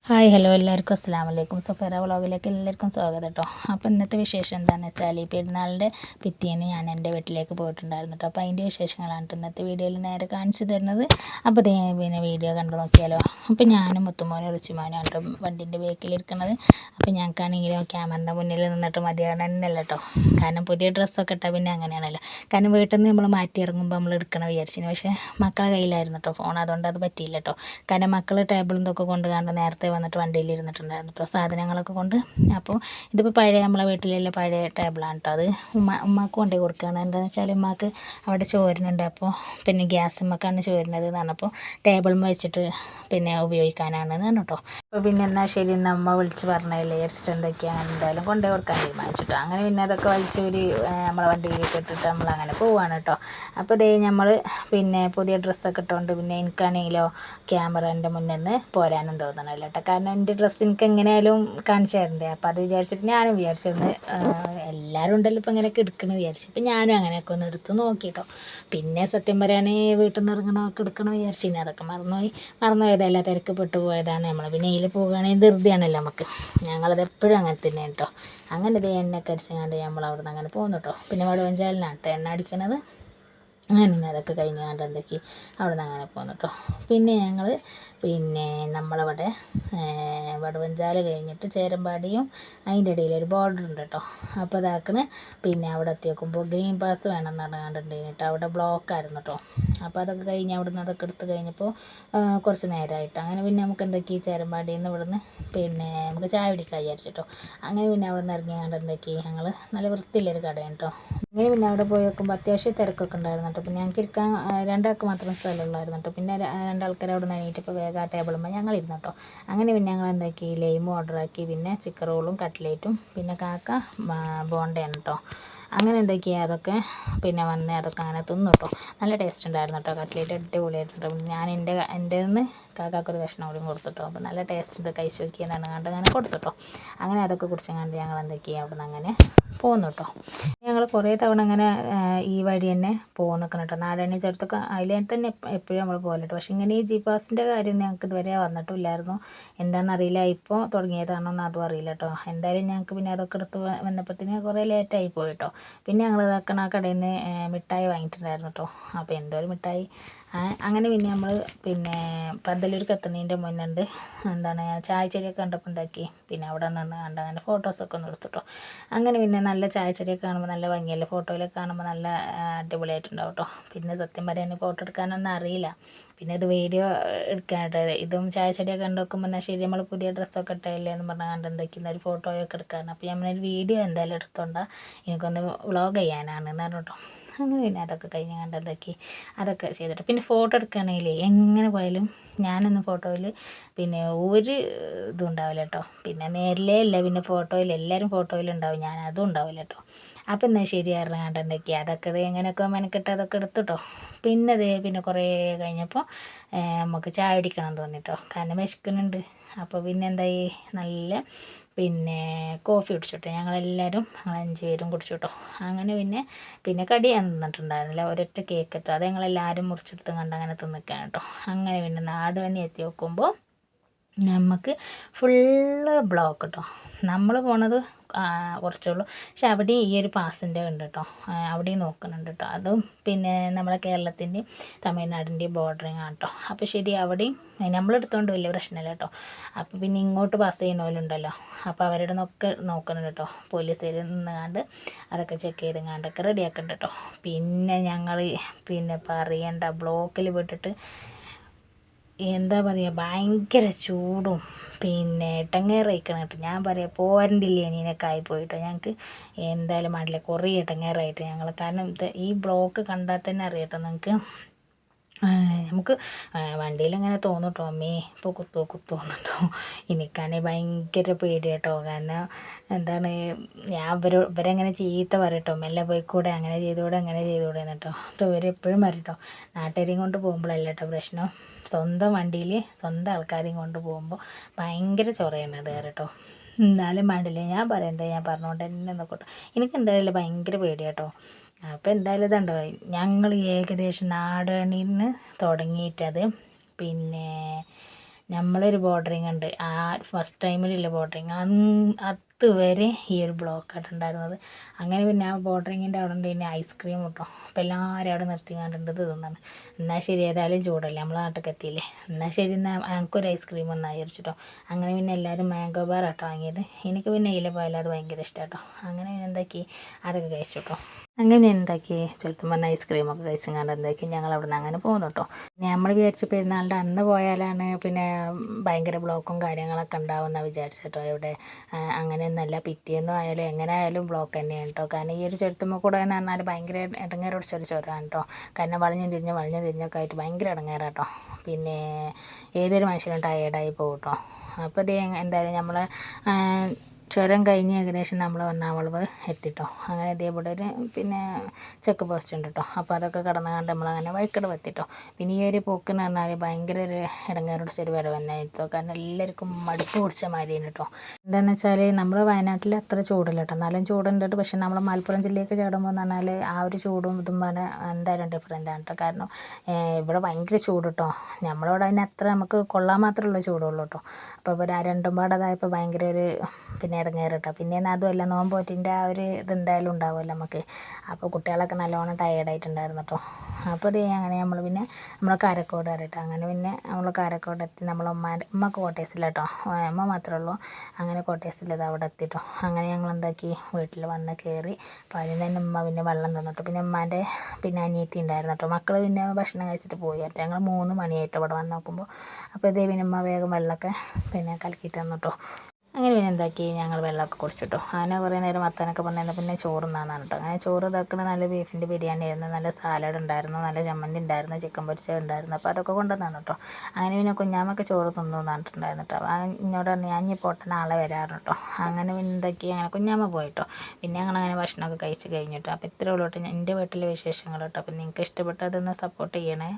Hi hello എല്ലാവർക്കും അസ്സലാമു അലൈക്കും. സൊഫേറ വ്ളോഗിലേക്ക് എല്ലാവർക്കും സ്വാഗതം കേട്ടോ. അപ്പോൾ ഇന്നത്തെ വിശേഷം എന്താണെന്ന് വെച്ചാൽ ഈ പെരുന്നാളിൻ്റെ പിറ്റേന്ന് ഞാൻ എൻ്റെ വീട്ടിലേക്ക് പോയിട്ടുണ്ടായിരുന്നു കേട്ടോ. അപ്പോൾ അതിൻ്റെ വിശേഷങ്ങളാണ് ഇന്നത്തെ വീഡിയോയിൽ നേരെ കാണിച്ചു തരുന്നത്. അപ്പോൾ പിന്നെ വീഡിയോ കണ്ടു നോക്കിയാലോ. അപ്പോൾ ഞാനും മുത്തുമോനും റിച്ചിമോനും കേട്ടോ വണ്ടിൻ്റെ ബേക്കിലിരിക്കുന്നത്. അപ്പോൾ ഞങ്ങൾക്കാണെങ്കിലോ ക്യാമറിൻ്റെ മുന്നിൽ നിന്നിട്ട് മതിയാകണം തന്നെയല്ല കേട്ടോ. കാരണം പുതിയ ഡ്രസ്സൊക്കെ ഇട്ടാൽ പിന്നെ അങ്ങനെയാണല്ലോ. കാരണം വീട്ടിൽ നിന്ന് നമ്മൾ മാറ്റി ഇറങ്ങുമ്പോൾ നമ്മൾ എടുക്കണം വിചാരിച്ചിന്. പക്ഷേ മക്കളെ കയ്യിലായിരുന്നു കേട്ടോ ഫോൺ, അതുകൊണ്ട് അത് പറ്റിയില്ല കേട്ടോ. കാരണം മക്കൾ ടേബിളിൽ നിന്നൊക്കെ കൊണ്ട് കണ്ട് നേരത്തെ വന്നിട്ട് വണ്ടിയിൽ ഇരുന്നിട്ടുണ്ടായിരുന്നു കേട്ടോ സാധനങ്ങളൊക്കെ കൊണ്ട്. അപ്പോൾ ഇതിപ്പോൾ പഴയ നമ്മളെ വീട്ടിലുള്ള പഴയ ടേബിളാണ് കേട്ടോ. അത് ഉമ്മാക്ക് കൊണ്ടുപോയി കൊടുക്കുകയാണ്. എന്താണെന്ന് വെച്ചാൽ ഉമ്മാക്ക് അവിടെ ചോരുന്നുണ്ട്. അപ്പോൾ പിന്നെ ഗ്യാസുമ്മക്കാണ് ചോരുന്നത് എന്ന് പറഞ്ഞപ്പോൾ ടേബിളും വെച്ചിട്ട് പിന്നെ ഉപയോഗിക്കാനാണെന്ന് പറഞ്ഞു കേട്ടോ. അപ്പോൾ പിന്നെ എന്നാൽ ശരി നമ്മ വിളിച്ച് പറഞ്ഞതല്ലേ വിചാരിച്ചിട്ട് എന്തൊക്കെയാണ് എന്തായാലും കൊണ്ടുപോയി കൊടുക്കാൻ തീരുമാനിച്ചിട്ടോ. അങ്ങനെ പിന്നെ അതൊക്കെ വലിച്ചൂരി നമ്മളെ വണ്ടിയിലേക്ക് ഇട്ടിട്ട് നമ്മൾ അങ്ങനെ പോവുകയാണ് കേട്ടോ. അപ്പോൾ ഇതേ നമ്മൾ പിന്നെ പുതിയ ഡ്രസ്സൊക്കെ ഇട്ടുകൊണ്ട് പിന്നെ എനിക്കാണെങ്കിലോ ക്യാമറേൻ്റെ മുന്നിൽ നിന്ന് പോരാനും തോന്നണമല്ലോ കേട്ടോ. കാരണം എൻ്റെ ഡ്രസ്സ് എനിക്ക് എങ്ങനെയായാലും കാണിച്ചു തരണ്ടേ. അപ്പോൾ അത് വിചാരിച്ചിട്ട് ഞാനും വിചാരിച്ചൊന്ന് എല്ലാവരും ഉണ്ടല്ലോ ഇപ്പോൾ ഇങ്ങനെയൊക്കെ എടുക്കണം വിചാരിച്ചു. അപ്പോൾ ഞാനും അങ്ങനെയൊക്കെ ഒന്ന് എടുത്ത് നോക്കിട്ടോ. പിന്നെ സത്യം പറയുകയാണെങ്കിൽ വീട്ടിൽ നിന്ന് ഇറങ്ങണമൊക്കെ എടുക്കണം വിചാരിച്ചു. പിന്നെ അതൊക്കെ മറന്നുപോയതല്ല, തിരക്കപ്പെട്ടു പോയതാണ്. നമ്മൾ പിന്നെ ഇതിൽ പോകുകയാണെങ്കിൽ ധൃതിയാണല്ലോ നമുക്ക്. ഞങ്ങളത് എപ്പോഴും അങ്ങനെ തന്നെ കേട്ടോ. അങ്ങനെ ഇത് എണ്ണയൊക്കെ അടിച്ചങ്ങാണ്ട് നമ്മൾ അവിടെ നിന്ന് അങ്ങനെ പോകുന്നു കേട്ടോ. പിന്നെ വടുവഞ്ചാലിനാണ് കേട്ടോ എണ്ണ അടിക്കണത്. അങ്ങനെ അതൊക്കെ കഴിഞ്ഞ് കണ്ട് എന്തൊക്കെ അവിടെ നിന്ന് അങ്ങനെ പോന്നു കേട്ടോ. പിന്നെ ഞങ്ങൾ പിന്നെ നമ്മളവിടെ വടുവഞ്ചാൽ കഴിഞ്ഞിട്ട് ചേരമ്പാടിയും അതിൻ്റെ ഇടയിൽ ഒരു ബോർഡർ ഉണ്ട് കേട്ടോ. അപ്പോൾ അതാക്കണ് പിന്നെ അവിടെ എത്തി നോക്കുമ്പോൾ ഗ്രീൻ പാസ് വേണം എന്ന് പറഞ്ഞിട്ടുണ്ടെങ്കിൽ കേട്ടോ. അവിടെ ബ്ലോക്കായിരുന്നു കേട്ടോ. അപ്പോൾ അതൊക്കെ കഴിഞ്ഞ് അവിടെ നിന്ന് അതൊക്കെ എടുത്ത് കഴിഞ്ഞപ്പോൾ കുറച്ച് നേരമായിട്ട് അങ്ങനെ പിന്നെ നമുക്ക് എന്തൊക്കെ ചേരമ്പാടിയിൽ നിന്ന് ഇവിടെ നിന്ന് പിന്നെ നമുക്ക് ചായ പിടിക്കാൻ വിചാരിച്ചിട്ടോ. അങ്ങനെ പിന്നെ അവിടെ നിന്ന് ഇറങ്ങി കണ്ട് എന്തൊക്കെ ഞങ്ങൾ നല്ല വൃത്തിയുള്ളൊരു കടയാണ് കേട്ടോ. അങ്ങനെ പിന്നെ അവിടെ പോയി നോക്കുമ്പോൾ അത്യാവശ്യം തിരക്കൊക്കെ ഉണ്ടായിരുന്നു കേട്ടോ. പിന്നെ ഞങ്ങൾക്ക് ഇരിക്കാൻ രണ്ടാൾക്ക് മാത്രം സ്ഥലമുള്ളായിരുന്നു കേട്ടോ. പിന്നെ രണ്ടാൾക്കാർ അവിടെ നിന്ന് എണീറ്റപ്പോൾ വേഗം ആ ടേബിളുമ്പോൾ ഞങ്ങൾ ഇരുന്നു കേട്ടോ. അങ്ങനെ പിന്നെ ഞങ്ങൾ എന്താക്കി ലൈമും ഓർഡറാക്കി. പിന്നെ ചിക്കൻ റോളും കട്ട്ലേറ്റും പിന്നെ കാക്ക ബോണ്ടയാണ് കേട്ടോ. അങ്ങനെ എന്തൊക്കെയാണ് അതൊക്കെ പിന്നെ വന്ന് അതൊക്കെ അങ്ങനെ തിന്നു കേട്ടോ. നല്ല ടേസ്റ്റ് ഉണ്ടായിരുന്നു കേട്ടോ. കട്ട്ലേറ്റ് അടിപൊളിയായിട്ടുണ്ട്. ഞാൻ എൻ്റെ നിന്ന് കാക്കാക്കൊരു കഷ്ണം കൂടി കൊടുത്തിട്ടോ. അപ്പോൾ നല്ല ടേസ്റ്റ് ഉണ്ട്, കഴിച്ച് നോക്കിയെന്നാണ് കണ്ട് അങ്ങനെ കൊടുത്തിട്ടോ. അങ്ങനെ അതൊക്കെ കുടിച്ചങ്ങാണ്ട് ഞങ്ങൾ എന്തൊക്കെയാണ് അവിടെ നിന്ന് അങ്ങനെ പോന്നു കേട്ടോ. ഞങ്ങൾ കുറേ തവണ അങ്ങനെ ഈ വഴി തന്നെ പോകും നിൽക്കണം കേട്ടോ. നാടണി ചേർത്തൊക്കെ അതിൽ തന്നെ എപ്പോഴും നമ്മൾ പോകല കേട്ടോ. പക്ഷേ ഇങ്ങനെ ഈ ജി പാസിൻ്റെ കാര്യം ഞങ്ങൾക്ക് ഇതുവരെ വന്നിട്ടില്ലായിരുന്നു. എന്താണെന്നറിയില്ല, ഇപ്പോൾ തുടങ്ങിയതാണോ എന്ന് അതും അറിയില്ല കേട്ടോ. എന്തായാലും ഞങ്ങൾക്ക് പിന്നെ അതൊക്കെ എടുത്ത് വന്നപ്പോഴത്തേന് കുറേ ലേറ്റായി പോയി കേട്ടോ. പിന്നെ ഞങ്ങൾ ഇതാക്കണ ആ കടയിൽ നിന്ന് മിഠായി വാങ്ങിയിട്ടുണ്ടായിരുന്നു കേട്ടോ. അപ്പോൾ എന്തോ ഒരു മിഠായി അങ്ങനെ പിന്നെ നമ്മൾ പിന്നെ പന്തലൂർക്ക് എത്തുന്നതിൻ്റെ മുന്നുണ്ട് എന്താണ് ചായച്ചെടിയൊക്കെ കണ്ടപ്പോൾ ഉണ്ടാക്കി. പിന്നെ അവിടെ നിന്ന് കണ്ട് അങ്ങനെ ഫോട്ടോസൊക്കെ ഒന്ന് എടുത്തിട്ടോ. അങ്ങനെ പിന്നെ നല്ല ചായച്ചെടിയൊക്കെ കാണുമ്പോൾ നല്ല ഭംഗിയല്ലേ, ഫോട്ടോയിലൊക്കെ കാണുമ്പോൾ നല്ല അടിപൊളിയായിട്ടുണ്ടാവും കേട്ടോ. പിന്നെ സത്യം പറയാൻ ഫോട്ടോ എടുക്കാനൊന്നും അറിയില്ല. പിന്നെ ഇത് വീഡിയോ എടുക്കാനായിട്ട് ഇതും ചായച്ചെടിയൊക്കെ കണ്ട് നോക്കുമ്പോൾ എന്നാൽ ശരി നമ്മൾ പുതിയ ഡ്രസ്സൊക്കെ ഇട്ടല്ലേ എന്ന് പറഞ്ഞാൽ കണ്ട് എന്തൊക്കെയുന്ന ഒരു ഫോട്ടോയൊക്കെ എടുക്കാൻ. അപ്പോൾ നമ്മളൊരു വീഡിയോ എന്തായാലും എടുത്തോണ്ടാ എനിക്കൊന്ന് വ്ളോഗ് ചെയ്യാനാണ് എന്ന് പറഞ്ഞു കേട്ടോ. അങ്ങനെ പിന്നെ അതൊക്കെ കഴിഞ്ഞ് കണ്ട് എന്തൊക്കെ അതൊക്കെ ചെയ്തിട്ട് പിന്നെ ഫോട്ടോ എടുക്കുകയാണെങ്കിൽ എങ്ങനെ പോയാലും ഞാനൊന്ന് ഫോട്ടോയിൽ പിന്നെ ഒരു ഇതും ഉണ്ടാവില്ല കേട്ടോ. പിന്നെ നേരിലേ ഇല്ല, പിന്നെ ഫോട്ടോയിൽ എല്ലാവരും ഫോട്ടോയിലുണ്ടാവും, ഞാൻ അതും ഉണ്ടാവില്ല കേട്ടോ. അപ്പം എന്നാൽ ശരിയായിരുന്നു കണ്ട് എന്തൊക്കെയാണ് അതൊക്കെ എങ്ങനെയൊക്കെ മെനക്കെട്ട് അതൊക്കെ എടുത്തിട്ടോ. പിന്നെ പിന്നെ കുറേ കഴിഞ്ഞപ്പോൾ നമുക്ക് ചായ കുടിക്കണം തോന്നിട്ടോ. കാരണം വിശക്കുന്നുണ്ട്. അപ്പോൾ പിന്നെ എന്തായി നല്ല പിന്നെ കോഫി കുടിച്ചു ഞങ്ങളെല്ലാവരും ഞങ്ങൾ 5 പേരും കുടിച്ചു കേട്ടോ. അങ്ങനെ പിന്നെ കടി ഞാൻ തിന്നിട്ടുണ്ടായിരുന്നില്ല, ഒരൊറ്റ കേക്ക് ഇട്ടോ. അത് ഞങ്ങളെല്ലാവരും മുറിച്ചെടുത്തും കണ്ട് അങ്ങനെ തിന്നിക്കാൻ കേട്ടോ. അങ്ങനെ പിന്നെ നാടുകണി എത്തി നോക്കുമ്പോൾ നമുക്ക് ഫുള്ള് ബ്ലോക്ക് കേട്ടോ. നമ്മൾ പോണത് കുറച്ചുള്ളൂ, പക്ഷെ അവിടെ ഈ ഒരു പാസിൻ്റെ ഉണ്ട് കേട്ടോ. അവിടെയും നോക്കുന്നുണ്ട് കേട്ടോ. അതും പിന്നെ നമ്മളെ കേരളത്തിൻ്റെയും തമിഴ്നാടിൻ്റെയും ബോർഡറിങ് ആണ് കേട്ടോ. അപ്പോൾ ശരി അവിടെയും നമ്മളെടുത്തോണ്ട് വലിയ പ്രശ്നമില്ല കേട്ടോ. അപ്പോൾ പിന്നെ ഇങ്ങോട്ട് പാസ് ചെയ്യണമല്ലുണ്ടല്ലോ, അപ്പോൾ അവരുടെ നോക്കുന്നുണ്ട് കേട്ടോ. പോലീസുകാർ നിന്നുകാണ്ട് അതൊക്കെ ചെക്ക് ചെയ്തുങ്ങാണ്ടൊക്കെ റെഡിയാക്കുന്നുണ്ട് കേട്ടോ. പിന്നെ ഞങ്ങൾ പിന്നെ പറയണ്ട ബ്ലോക്കിൽ വിട്ടിട്ട് എന്താ പറയുക ഭയങ്കര ചൂടും പിന്നെ ഇടങ്ങേറായിക്കണം കേട്ടോ. ഞാൻ പറയാം പോരണ്ടില്ലേ നീനൊക്കെ ആയിപ്പോയിട്ടോ. ഞങ്ങൾക്ക് എന്തായാലും വേണ്ടില്ല, കുറേ ഇടങ്ങേറായിട്ട് ഞങ്ങൾ. കാരണം ഈ ബ്ലോക്ക് കണ്ടാൽ തന്നെ അറിയാട്ടോ നിങ്ങൾക്ക്. നമുക്ക് വണ്ടിയിലിങ്ങനെ തോന്നും കേട്ടോ, അമ്മേ ഇപ്പോൾ കുത്തുമെന്നുണ്ടോ. എനിക്കാണെങ്കിൽ ഭയങ്കര പേടി കേട്ടോ. കാരണം എന്താണ് ഞാൻ ഇവരെങ്ങനെ ചീത്ത പറയട്ടോ, മെല്ലെ പോയിക്കൂടെ, അങ്ങനെ ചെയ്തുകൂടെ അങ്ങനെ ചെയ്തുകൂടെ എന്നിട്ടോ. ഇവരെപ്പോഴും പറയട്ടോ നാട്ടുകാരെയും കൊണ്ട് പോകുമ്പോഴല്ല കേട്ടോ പ്രശ്നം, സ്വന്തം വണ്ടിയിൽ സ്വന്തം ആൾക്കാരെയും കൊണ്ട് പോകുമ്പോൾ ഭയങ്കര ചൊറയാണ് അത് കേട്ടോ. എന്നാലും വേണ്ടില്ല, ഞാൻ പറയണ്ടേ, ഞാൻ പറഞ്ഞുകൊണ്ട് തന്നെ നോക്കട്ടോ. എനിക്ക് എന്തായാലും ഭയങ്കര പേടി കേട്ടോ. അപ്പോൾ എന്തായാലും ഇതുണ്ടോ ഞങ്ങൾ ഏകദേശം നാടുകണിയിൽ നിന്ന് തുടങ്ങിയിട്ടത് പിന്നെ നമ്മളൊരു ബോർഡറിങ് ഉണ്ട്, ആ ഫസ്റ്റ് ടൈമിലുള്ള ബോർഡറിങ് അതുവരെ ഈ ഒരു ബ്ലോക്കായിട്ട് ഉണ്ടായിരുന്നത്. അങ്ങനെ പിന്നെ ആ ബോർഡറിങ്ങിൻ്റെ അവിടെ ഉണ്ട് പിന്നെ ഐസ്ക്രീം കിട്ടും. അപ്പോൾ എല്ലാവരും അവിടെ നിർത്തിക്കാണ്ടുണ്ട് തിന്നാണ്. എന്നാൽ ശരി, ഏതായാലും ചൂടല്ലേ, നമ്മൾ നാട്ടിലേക്ക് എത്തിയില്ലേ, എന്നാൽ ശരി എന്നാൽ ഞങ്ങൾക്കൊരു ഐസ്ക്രീം ഒന്നായി വിചാരിച്ചിട്ടോ. അങ്ങനെ പിന്നെ എല്ലാവരും മാംഗോ ബാർ ആട്ടോ വാങ്ങിയത്. എനിക്ക് പിന്നെ ഇതിൽ പോയാലും അത് ഭയങ്കര ഇഷ്ടമാട്ടോ. അങ്ങനെ പിന്നെ എന്താക്കി അതൊക്കെ കഴിച്ചു കേട്ടോ. അങ്ങനെ എന്താക്കി ചുരുത്തും പറഞ്ഞ ഐസ്ക്രീമൊക്കെ കഴിച്ചങ്ങാണ്ട് എന്താക്കി ഞങ്ങൾ അവിടെ നിന്ന് അങ്ങനെ പോകുന്നു കേട്ടോ. നമ്മൾ വിചാരിച്ചു പെരുന്നാളിൻ്റെ അന്ന് പോയാലാണ് പിന്നെ ഭയങ്കര ബ്ലോക്കും കാര്യങ്ങളൊക്കെ ഉണ്ടാവുമെന്നാണ് വിചാരിച്ചിട്ടോ. ഇവിടെ അങ്ങനെയൊന്നുമല്ല, പിറ്റേന്നും ആയാലും എങ്ങനെ ആയാലും ബ്ലോക്ക് തന്നെയാണ് കേട്ടോ. കാരണം ഈ ഒരു ചുരത്തുമ്പോൾ കൂടെ എന്ന് പറഞ്ഞാൽ ഭയങ്കര ഇടങ്ങേറ് പിടിച്ചൊരു ചുരമാണ് കേട്ടോ. കാരണം വളഞ്ഞും തിരിഞ്ഞൊക്കെ ആയിട്ട് ഭയങ്കര ഇടങ്ങേറാട്ടോ. പിന്നെ ഏതൊരു മനുഷ്യനും ടയേർഡായി പോകും കേട്ടോ. അപ്പോൾ ഇത് എന്തായാലും നമ്മൾ ചുരം കഴിഞ്ഞ് ഏകദേശം നമ്മൾ വളവ് എത്തിട്ടോ. അങ്ങനെ ഇതേപോലെ ഒരു പിന്നെ ചെക്ക് പോസ്റ്റ് ഉണ്ട് കേട്ടോ. അപ്പോൾ അതൊക്കെ കടന്നു കണ്ട് നമ്മളങ്ങനെ വഴിക്കടവ് എത്തിട്ടോ. പിന്നെ ഈ ഒരു പോക്കെന്ന് പറഞ്ഞാൽ ഭയങ്കര ഒരു ഇടങ്ങേറുടെ ചെറിയ വരവ് തന്നെ ആയിട്ടോ. കാരണം എല്ലാവർക്കും മടുപ്പ് പിടിച്ച മാതിരിയാണ് കേട്ടോ. എന്താണെന്ന് വെച്ചാൽ നമ്മൾ വയനാട്ടിൽ അത്ര ചൂടില്ല കേട്ടോ, എന്നാലും ചൂടുണ്ട്. പക്ഷെ നമ്മൾ മലപ്പുറം ജില്ലയ്ക്ക് ചാടുമ്പോൾ എന്ന് പറഞ്ഞാൽ ആ ഒരു ചൂടും ഇതും പറഞ്ഞാൽ എന്തായാലും ഡിഫറൻ്റ് ആണ് കേട്ടോ. കാരണം ഇവിടെ ഭയങ്കര ചൂട് കേട്ടോ. നമ്മളിവിടെ അതിന് അത്ര നമുക്ക് കൊള്ളാൻ മാത്രമുള്ള ചൂടുള്ളൂ കേട്ടോ. അപ്പോൾ ഇവിടെ രണ്ടും പാടതായപ്പോൾ ഭയങ്കര ഒരു പിന്നെ ഇടങ്ങേറ് കേട്ടോ. പിന്നെ അതുമല്ല നോമ്പോറ്റിൻ്റെ ആ ഒരു ഇതെന്തായാലും ഉണ്ടാവുമല്ലോ നമുക്ക്. അപ്പോൾ കുട്ടികളൊക്കെ നല്ലോണം ടയേർഡായിട്ടുണ്ടായിരുന്നു കേട്ടോ. അപ്പോൾ ഇത് അങ്ങനെ നമ്മൾ പിന്നെ നമ്മൾ കാരക്കോട് കയറിയിട്ടോ. അങ്ങനെ പിന്നെ നമ്മൾ കാരക്കോട് എത്തി. നമ്മൾ ഉമ്മക്ക് കോട്ടേഴ്സില്ല കേട്ടോ, അമ്മ മാത്രമേ ഉള്ളൂ. അങ്ങനെ കോട്ടേഴ്സിലത് അവിടെ എത്തിട്ടോ. അങ്ങനെ ഞങ്ങൾ എന്താക്കി വീട്ടിൽ വന്ന് കയറി. അപ്പോൾ അതിന് തന്നെ ഉമ്മ പിന്നെ വെള്ളം തന്നിട്ടോ. പിന്നെ ഉമ്മാൻ്റെ പിന്നെ അനിയത്തി ഉണ്ടായിരുന്നു കേട്ടോ. മക്കൾ പിന്നെ ഭക്ഷണം കഴിച്ചിട്ട് പോയി കേട്ടോ. ഞങ്ങൾ 3 മണിയായിട്ട് ഇവിടെ വന്ന് നോക്കുമ്പോൾ. അപ്പോൾ ഇതേ പിന്നെ ഉമ്മ വേഗം വെള്ളമൊക്കെ പിന്നെ കലക്കിയിട്ട് തന്നിട്ടോ. അങ്ങനെ പിന്നെ എന്താക്കി ഞങ്ങൾ വെള്ളമൊക്കെ കുടിച്ചിട്ടോ. അങ്ങനെ കുറേ നേരം വർത്താനൊക്കെ പറഞ്ഞിരുന്നു. പിന്നെ ചോറ് തിന്നാന്നാണ് കേട്ടോ. അങ്ങനെ ചോറ് ഇതാക്കണ നല്ല ബീഫിൻ്റെ ബിരിയാണി ആയിരുന്നു, നല്ല സാലഡ് ഉണ്ടായിരുന്നു, നല്ല ചമ്മന്തി ഉണ്ടായിരുന്നു, ചിക്കൻ പൊരിച്ചത് ഉണ്ടായിരുന്നു. അപ്പോൾ അതൊക്കെ കൊണ്ടുവന്നാണ് കേട്ടോ. അങ്ങനെ പിന്നെ കുഞ്ഞാമ്മക്ക് ചോറ് തിന്നു തന്നിട്ടുണ്ടായിരുന്നു കേട്ടോ. എന്നോട് പറഞ്ഞു ഞാൻ ഇനി പോട്ടെ, നാളെ വരാറ് കേട്ടോ. അങ്ങനെ പിന്നെ എന്താക്കി അങ്ങനെ കുഞ്ഞാമ്മ പോയിട്ടോ. പിന്നെ ഞങ്ങളങ്ങനെ ഭക്ഷണമൊക്കെ കഴിച്ച് കഴിഞ്ഞിട്ടോ. അപ്പോൾ ഇത്രയേ ഉള്ളൂ കേട്ടോ എൻ്റെ വീട്ടിലെ വിശേഷങ്ങൾ കേട്ടോ. അപ്പോൾ നിങ്ങൾക്ക് ഇഷ്ടപ്പെട്ടതൊന്ന് സപ്പോർട്ട് ചെയ്യണേ.